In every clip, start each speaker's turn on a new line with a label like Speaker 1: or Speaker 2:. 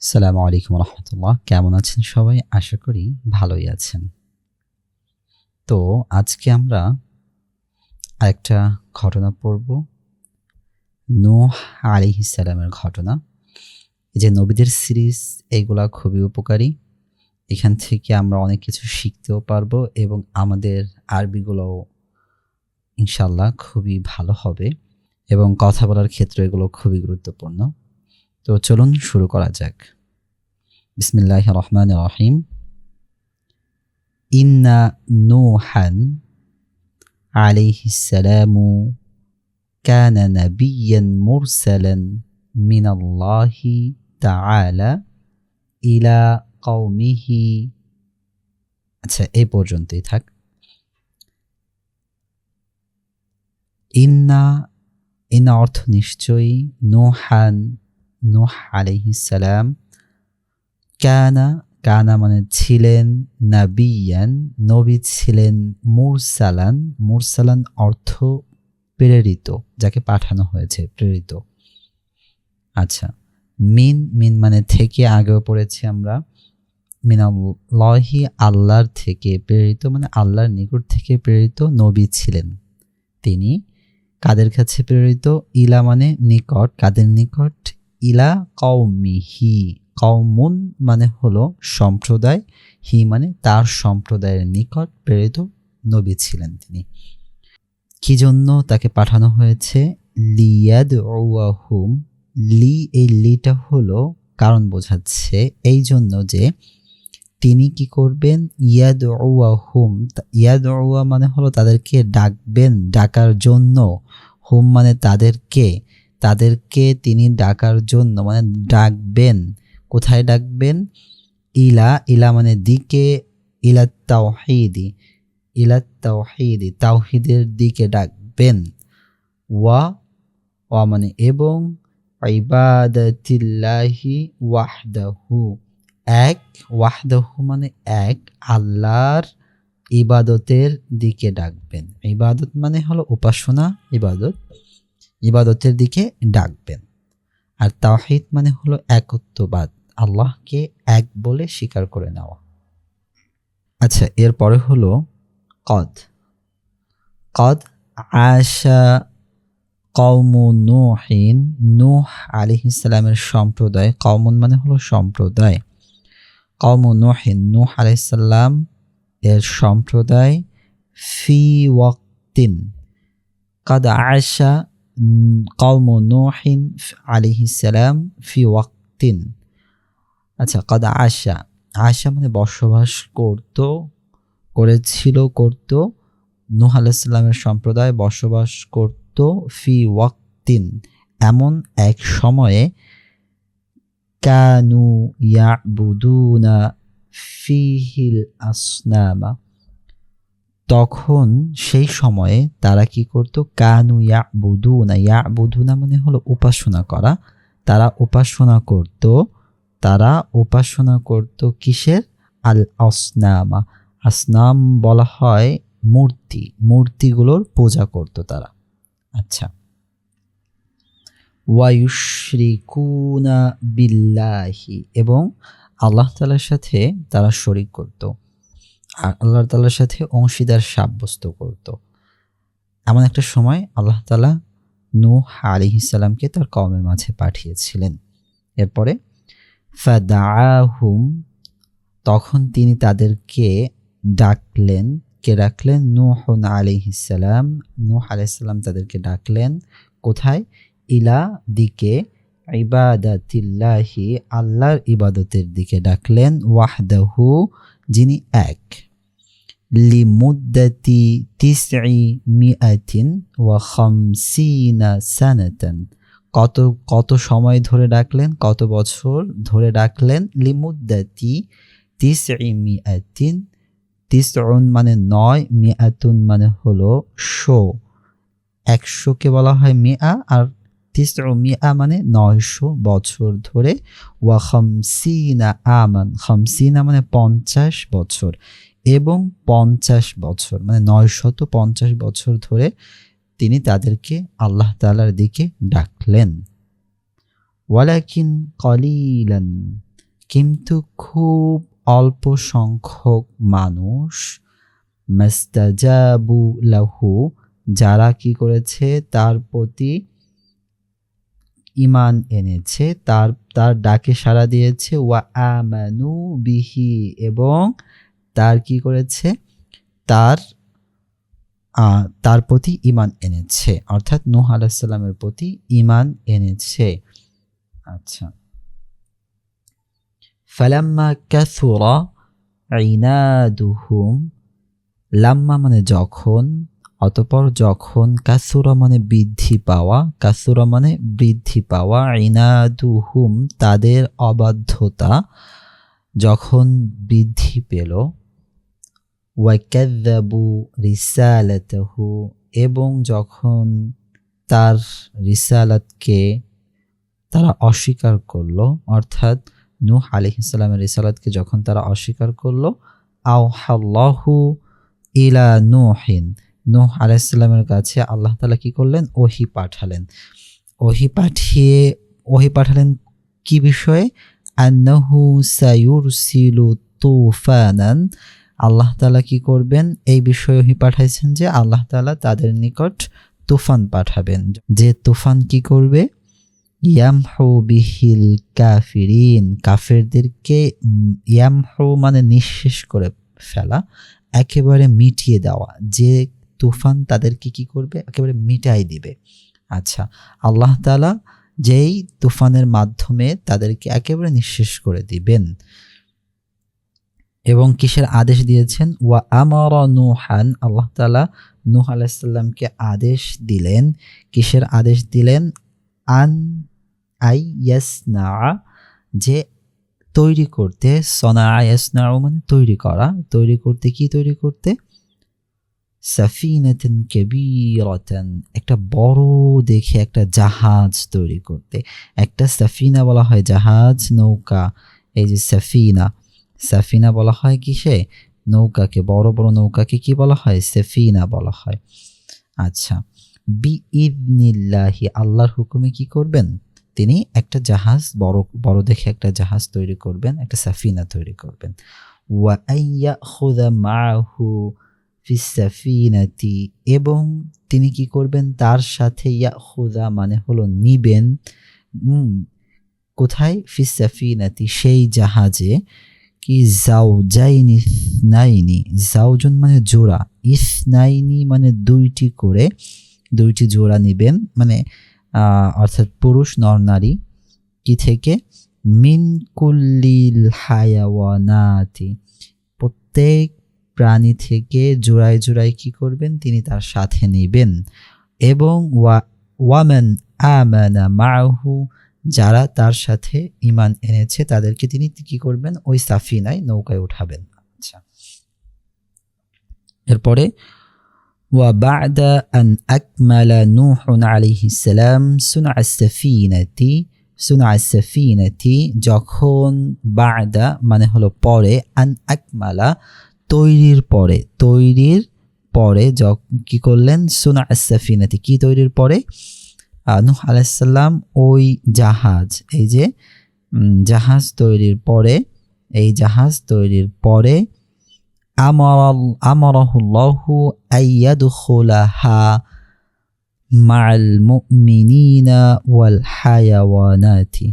Speaker 1: আসসালামু আলাইকুম রহমতুল্লাহ। কেমন আছেন সবাই? আশা করি ভালোই আছেন। তো আজকে আমরা আরেকটা ঘটনা পড়ব, নূহ আলাইহিস সালামের ঘটনা। এই যে নবীদের সিরিজ, এগুলা খুবই উপকারী। এখান থেকে আমরা অনেক কিছু শিখতেও পারবো এবং আমাদের আরবিগুলোও ইনশাল্লাহ খুবই ভালো হবে এবং কথা বলার ক্ষেত্রে এগুলো খুবই গুরুত্বপূর্ণ। তো চলুন শুরু করা যাক। বিসমিল্লাহির রহমানির রহিম। ইন্না নূহান আলাইহিস সালামু কানা নাবিয়্যান মুরসালান মিনাল্লাহি তাআলা ইলা কওমিহি। আচ্ছা, এই পর্যন্তই থাক। ইন্না ইন্না অর্থ নিশ্চয়ই, নূহান নূহ আলাইহিস সালাম, কানা কানা মানে ছিলেন, নাবিয়ান নবী ছিলেন, মুরসালান মুরসালান অর্থ প্রেরিত, যাকে পাঠানো হয়েছে, প্রেরিত। আচ্ছা, মিন মিন মানে থেকে, আগেও পড়েছি আমরা। মিনাল্লাহি আল্লাহর থেকে, প্রেরিত মানে আল্লাহর নিকট থেকে প্রেরিত নবী ছিলেন তিনি। কাদের কাছে প্রেরিত? ইলা মানে নিকট, কাদের নিকট? ইলা কওমিহি, কওমুন মানে হলো সম্প্রদায়, হি মানে তার সম্প্রদায়ের নিকট প্রেরিত নবী ছিলেন তিনি। কি জন্য তাকে পাঠানো হয়েছে? লিয়াদউহুম, এই লিটা হলো কারণ বোঝাচ্ছে, এই জন্য যে তিনি কি করবেন? ইয়াদউহুম, ইয়াদউয়া মানে হলো তাদেরকে ডাকবেন, ডাকার জন্য। হুম মানে তাদেরকে, তাদেরকে তিনি ডাকার জন্য মানে ডাকবেন। কোথায় ডাকবেন? ইলা, ইলা মানে দিকে, ইলা তাওহীদি, ইলা তাওহীদি তাওহীদের দিকে ডাকবেন। ওয়া ওয়া মানে এবং, ইবাদাতিল্লাহি ওয়াহদাহু, এক, ওয়াহদাহু মানে এক, আল্লাহর ইবাদতের দিকে ডাকবেন। ইবাদত মানে হলো উপাসনা, ইবাদত, ইবাদতের দিকে ডাকবেন। আর তাওহীদ মানে হলো একত্ববাদ, আল্লাহকে এক বলে স্বীকার করে নেওয়া। আচ্ছা, এরপরে হলো কদ। কদ আশা কওমু নূহিন, নূহ আলাইহিস সালামের সম্প্রদায়, কওমুন মানে হলো সম্প্রদায়, কওমু নূহিন নূহ আলাইহিস সালাম এর সম্প্রদায়, ফি ওয়াক্তিন, কদ আশা কওমু নূহিন আলাইহিস সালাম ফি ওয়াক্তিন। আচ্ছা, কদ আশা, আশা মানে বসবাস করত, করেছিল, করত, নূহ আলাইহিস সালামের সম্প্রদায় বসবাস করত, ফি ওয়াক্তিন এমন এক সময়ে, কানু ইয়াবুদুনা ফিহিল আসনামা, তখন সেই সময়ে তারা কি করত? কানু ইয়াবুদুনা, ইয়াবুদুনা মানে হলো উপাসনা করা, তারা উপাসনা করত, তারা উপাসনা করত কিসের? আল আসনামা, আসনাম বলা হয় মূর্তি, মূর্তিগুলোর পূজা করত তারা। আচ্ছা, ওয়ায়ুশরিকুনা বিল্লাহি, এবং আল্লাহ তাআলার সাথে তারা শরীক করত, আর আল্লাহ তাআলার সাথে অংশীদার সাব্যস্ত করত। এমন একটা সময় আল্লাহ তাআলা নূহ আলাইহিস সালামকে তার কওমের মাঝে পাঠিয়েছিলেন। এরপরে ফাদাআহুম, তখন তিনি তাদেরকে ডাকলেন। কে ডাকলেন? নূহ আলাইহিস সালাম, নূহ আলাইহিস সালাম তাদেরকে ডাকলেন। কোথায়? ইলা দিকে, ইবাদাতিল্লাহি আল্লাহর ইবাদতের দিকে ডাকলেন, ওয়াহদাহু যিনি এক, লিমুদ্দাতি তিসঈ মিআতিন ওয়া খামসিনা সানাতান, কত কত সময় ধরে ডাকলেন, কত বছর ধরে ডাকলেন। লিমুদ্দাতি তিসঈ মিআতিন, তিসউন মানে নয়, মিআতুন মানে হলো শো, 100কে বলা হয় মিআ, আর তিসউ মিআ মানে 900 বছর ধরে। ওয়া খামসিনা আমান, খামসিনা মানে 50 বছর, এবং 50 বছর মানে 950 বছর ধরে তিনি তাদেরকে আল্লাহ তাআলার দিকে ডাকলেন। ওয়ালাকিন কলিলান, কিন্তু খুব অল্প সংখ্যক মানুষ মাস্তাজাবু লাহু যারা কি করেছে তার প্রতি ঈমান এনেছে, তার তার ডাকে সাড়া দিয়েছে, ওয়া আমানু বিহি এবং তার কি করেছে তার তার প্রতি ঈমান এনেছে, অর্থাৎ নূহ আলাইহিস সালামের প্রতি ঈমান এনেছে। আচ্ছা, ফালাম্মা কাসুরা ইনাদুহুম, লাম্মা মানে যখন, অতঃপর যখন, কাসুরা মানে বৃদ্ধি পাওয়া, কাসুরা মানে বৃদ্ধি পাওয়া, ইনাদুহুম তাদের অবাধ্যতা যখন বৃদ্ধি পেল, ওয়াকাযযাবু রিসালাতাহু এবং যখন তার রিসালাতকে তারা অস্বীকার করলো, অর্থাৎ নূহ আলাইহিস সালামের রিসালাতকে যখন তারা অস্বীকার করলো, আওহাল্লাহু ইলা নূহিন, নূহ আলাইহিস সালামের কাছে আল্লাহ তাআলা কি করলেন, ওহী পাঠালেন। ওহী পাঠালেন কি বিষয়ে, আন্নাহু সায়ুরসিলু তুফানান, আল্লাহ তাআলা কি করবেন এই বিষয়ে ওহী পাঠাইছেন যে আল্লাহ তাআলা তাদের নিকট তুফান পাঠাবেন, যে তুফান কি করবে, ইয়ামহু বিহিল কাফিরিন, কাফেরদেরকে, ইয়ামহু মানে নিঃশেষ করে ফেলা, একেবারে মিটিয়ে দেওয়া, যে তুফান তাদেরকে কি করবে, একেবারে মিটাই দিবে। আচ্ছা, আল্লাহ তাআলা যেই তুফানের মাধ্যমে তাদেরকে একেবারে নিঃশেষ করে দিবেন। এবং কিসের আদেশ দিয়েছেন, ওয়া আমারা নূহান, আল্লাহ তাআলা নূহ আলাইহিস সালামকে আদেশ দিলেন, কিসের আদেশ দিলেন, আন আই ইয়াসনা, যে তৈরি করতে, সনা ইয়াসনাউ মানে তৈরি করা, তৈরি করতে, কি তৈরি করতে, সাফিনাতান কাবীরাতান, একটা বড় দেখে একটা জাহাজ তৈরি করতে। একটা সাফিনা বলা হয় জাহাজ, নৌকা, এই যে সাফিনা, সাফিনা বলা হয় কিসে, নৌকাকে, বড় বড় নৌকাকে কি বলা হয়, সাফিনা বলা হয়। আচ্ছা, বিইذনিল্লাহি, আল্লাহর হুকুমে কি করবেন, তিনি একটা জাহাজ, বড় বড় দেখে একটা জাহাজ তৈরি করবেন, একটা সাফিনা তৈরি করবেন। ওয়া আইয়াখুযা মাআহু ফিস সাফিনাতি, এবং তিনি কি করবেন তার সাথে, ইয়াখুযা মানে হলো নিবেন, কোথায়, ফিস সাফিনাতি সেই জাহাজে, কি জাওজাইনি ইসনাইনি, জাওজুন মানে জোড়া, ইসনাইনি মানে দুইটি করে, দুইটি জোড়া নিবেন, মানে অর্থাৎ পুরুষ নর নারী, কি থেকে, মিন কুল্লিল হায়াওয়ানাতি, প্রত্যেক প্রাণী থেকে জোড়ায় জোড়ায় কি করবেন, তিনি তার সাথে নেবেন। এবং ওয়ামান আমানা মাআহু, যারা তার সাথে ঈমান এনেছে তাদেরকে তিনি কি করবেন, ওই সাফিনায়, নৌকায় উঠাবেন। আচ্ছা, এরপরে ওয়া বা'দা আন আকমালা নূহ আলাইহিস সালাম সুনআস সাফিনাতি, সুনআস সাফিনাতি যখন, বা'দা মানে হলো পরে, আন আকমালা তৈরির পরে, তৈরির পরে কি করলেন, সুনআস সাফিনাতি কি তৈরির পরে, নূহ আলাইহিস সালাম ওই জাহাজ, এই যে জাহাজ তৈরির পরে, এই জাহাজ তৈরির পরে, আমারাহুল্লাহু আইয়াদখুলাহা মাআল মুমিনিনা ওয়াল হায়াওয়ানাতি,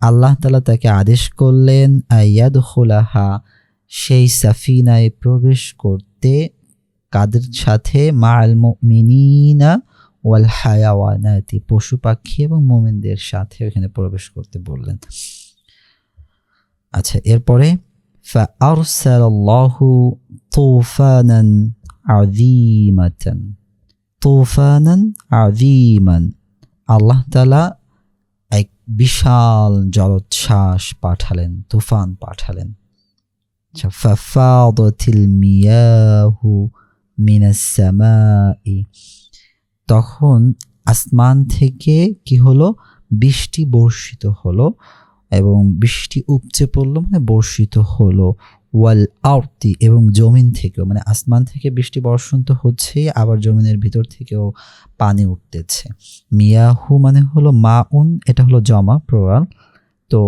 Speaker 1: আল্লাহ তাআলা তাকে আদেশ করলেন, আইয়াদখুলাহা সেই সাফিনায় প্রবেশ করতে, কাদের সাথে, মাআল মুমিনিনা ওয়াল হায়াওয়ানাতি, পশু পাখি এবং মুমিনদের সাথে ওখানে প্রবেশ করতে বললেন। আচ্ছা, এরপরে ফাআরসালাল্লাহু তুফানান আযীমাতান, তুফানান আযীমান, আল্লাহ তাআলা এক বিশাল জলোচ্ছ্বাস পাঠালেন, তুফান পাঠালেন। আচ্ছা, ফাফাদাতিল মিয়াহু মিনাস সামাই, তখন আসমান থেকে কি হলো, বৃষ্টি বর্ষিত হলো, এবং বৃষ্টি উপচে পড়লো মানে বর্ষিত হলো, ওয়াল আরতি এবং জমিন থেকেও, মানে আসমান থেকে বৃষ্টি বর্ষণ তো হচ্ছে, আবার জমিনের ভিতর থেকেও পানি উঠতেছে। মিয়াহু মানে হলো মাউন, এটা হলো জমা প্লুরাল, তো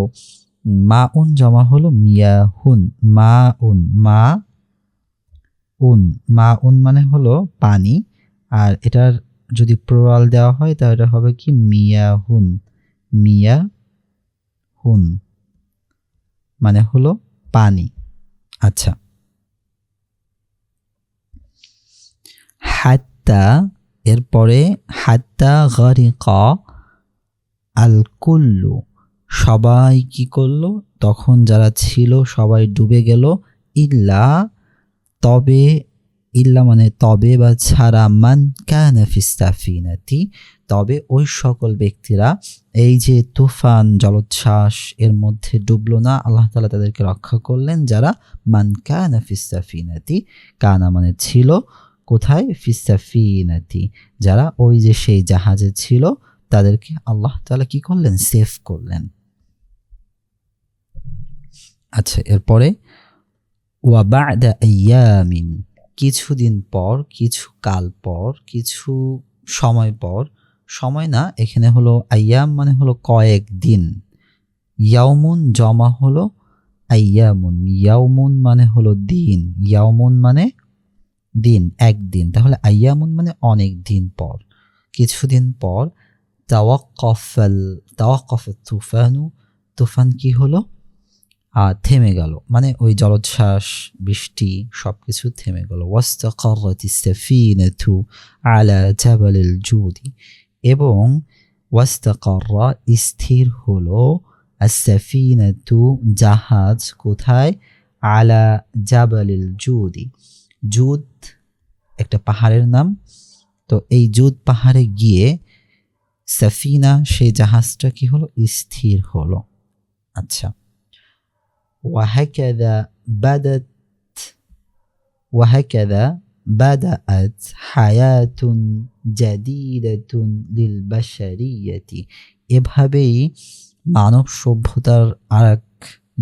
Speaker 1: মাউন জমা হলো মিয়াহুন, মাউন মানে হলো পানি, আর এটার যদি প্লুরাল দেওয়া হয় তাহলে এটা হবে কি মিয়াহুন মানে হলো পানি। আচ্ছা, হাত্তা, এরপরে হাত্তা গারিকা আল কুল্লু, সবাই কি করলো, তখন যারা ছিল সবাই ডুবে গেল, ইল্লা, তবে, ইল্লা মানে তবে বা ছাড়া, মান কানা ফিস সাফিনাতি, তবে ওই সকল ব্যক্তিরা এই যে তুফান জলোচ্ছ্বাস এর মধ্যে ডুবলো না, আল্লাহ তাআলা তাদেরকে রক্ষা করলেন, যারা মান কানা ফিস সাফিনাতি, কানা মানে ছিল, কোথায়, ফিস সাফিনাতি, যারা ওই যে সেই জাহাজে ছিল, তাদেরকে আল্লাহ তাআলা কি করলেন, সেভ করলেন। আচ্ছা, এরপরে ওয়া বা'দা আইয়ামিন, কিছুদিন পর, কিছু কাল পর, কিছু সময় পর, সময় না, এখানে হলো আইয়াম মানে হলো কয়েক দিন, ইয়াউমুন জমা হলো আইয়ামুন, ইয়াউমুন মানে হলো দিন, ইয়াউমুন মানে দিন, একদিন, তাহলে আইয়ামুন মানে অনেক দিন পর, কিছুদিন পর, তাওয়াক্কাফাত তুফানু, তুফান কি হলো, থেমে গেল, মানে ওই জলোচ্ছ্বাস বৃষ্টি সবকিছু থেমে গেল। ওয়াস্তাকারাতিস সাফিনাতু আলা জাবালিল জুদি, এবং ওয়াস্তাকাররা স্থির হলো, আস-সাফিনাতু জাহাজ, কোথায়, আলা জাবালিল জুদি, জুদ একটা পাহাড়ের নাম, তো এই জুদ পাহাড়ে গিয়ে সাফিনা সেই জাহাজটা কি হলো, স্থির হলো। আচ্ছা, وهكذا بدأت حياة جديدة للبشرية, এভাবেই মানব সভ্যতার আরেক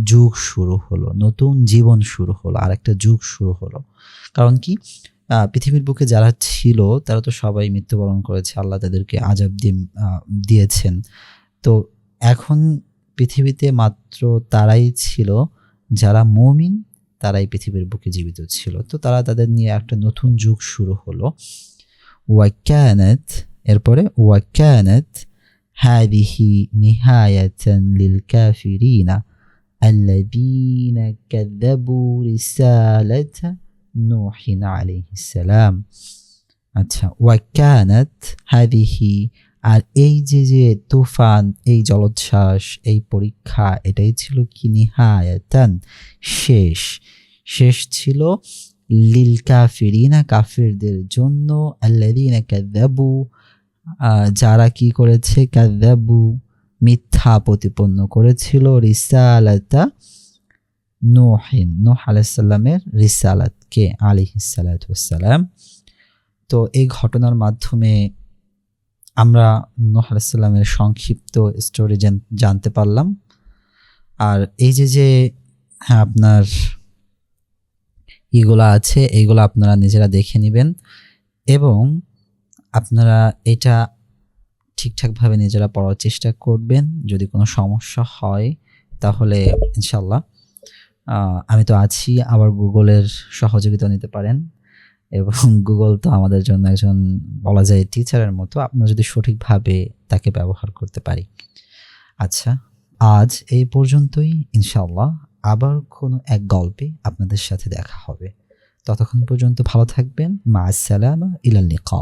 Speaker 1: যুগ শুরু হলো, নতুন জীবন শুরু হলো, আরেকটা যুগ শুরু হলো। কারণ কি, পৃথিবীর বুকে যারা ছিল তারা তো সবাই মৃত্যুবরণ করেছে, আল্লাহ তাদেরকে আযাব দিয়েছেন, তো এখন পৃথিবীতে মাত্র তারাই ছিল যারা মুমিন, তারাই পৃথিবীর বুকে জীবিত ছিল, তো তারা তাদের নিয়ে একটা নতুন যুগ শুরু হলো। ওয়াকানাত, এরপরে ওয়াকানাত হাদিহি নিহায়াতান লিল কাফিরিনা আল্লাযীনা কাযাবু রিসালাতা নূহিন আলাইহিস সালাম। আচ্ছা, ওয়াকানাত হাদিহি, আর এই যে তুফান, এই জলোচ্ছ্বাস, এই পরীক্ষা, এটাই ছিল কি, নিহায়াতান শেষ ছিল, লিল কাফিরিনা কাফিরদের জন্য, আল্লাযীনা কাযাবু যারা কি করেছে, কাযাবু মিথ্যা প্রতিপন্ন করেছিল, রিসালাতা নূহ আলাইহিস সালামের রিসালাতকে, আলাইহিস সালাতু ওয়াস সালাম। তো এই ঘটনার মাধ্যমে আমরা নূহ আলাইহিস সালামের সংক্ষিপ্ত স্টোরি জানতে পারলাম। আর এই যে হ্যাঁ, আপনার এগুলো আছে, এইগুলো আপনারা নিজেরা দেখে নেবেন, এবং আপনারা এটা ঠিকঠাকভাবে নিজেরা পড়ার চেষ্টা করবেন। যদি কোনো সমস্যা হয় তাহলে ইনশাল্লাহ আমি তো আছি, আবার গুগলের সহযোগিতা নিতে পারেন, এবং গুগল তো আমাদের জন্য একজন বলা যায় টিচারের মতো, আপনারা যদি সঠিকভাবে তাকে ব্যবহার করতে পারি। আচ্ছা, আজ এই পর্যন্তই, ইনশাআল্লাহ আবার কোনো এক গল্পে আপনাদের সাথে দেখা হবে। ততক্ষণ পর্যন্ত ভালো থাকবেন, মা আসসালামা, ইলাল লিকা।